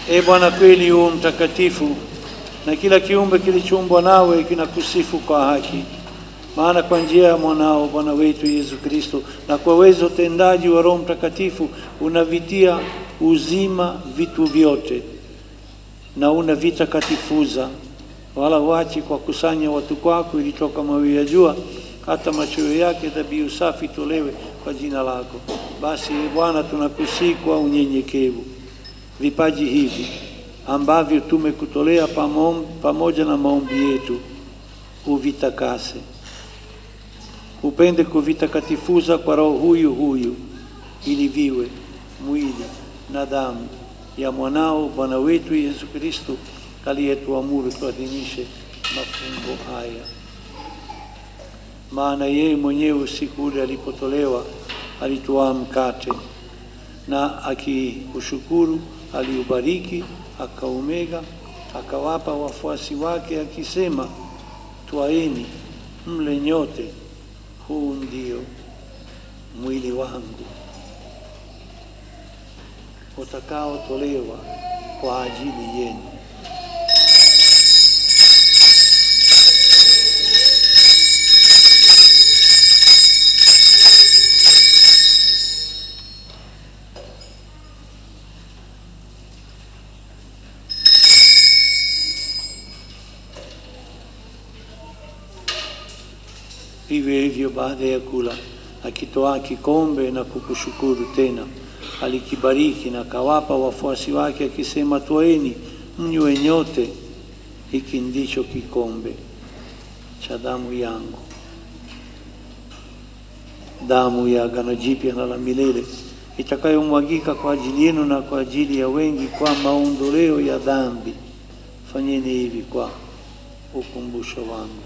E Bwana, kweli u mtakatifu, na kila kiumbe kilichoumbwa nawe kinakusifu kwa haki. Maana kwa njia ya mwanao Bwana wetu Yesu Kristo, na kwa uwezo utendaji wa Roho Mtakatifu, unavitia uzima vitu vyote na unavitakatifuza, wala huachi kwa kusanya watu kwako, ili toka mawio ya jua hata machweo yake dhabihu safi tolewe kwa jina lako. Basi Bwana, tunakusihi kwa unyenyekevu vipaji hivi ambavyo tumekutolea pamoja na maombi yetu, uvitakase. Upende kuvitakatifuza kwa Roho huyu huyu, ili viwe mwili na damu ya mwanao Bwana wetu Yesu Kristo, aliyetuamuru tuadhimishe mafumbo haya. Maana yeye mwenyewe usiku ule alipotolewa, alitwaa mkate, na akiushukuru aliubariki, akaumega, akawapa wafuasi wake akisema, twaeni mle nyote, huu ndio mwili wangu utakaotolewa kwa ajili yenu. Hivyo hivyo baada ya kula, akitoa kikombe na kukushukuru tena, alikibariki na kawapa wafuasi wake akisema, twaeni mnywe nyote, hiki ndicho kikombe cha damu yangu, damu ya agano jipya na la milele, itakayomwagika kwa ajili yenu na kwa ajili ya wengi kwa maondoleo ya dhambi. Fanyeni hivi kwa ukumbusho wangu.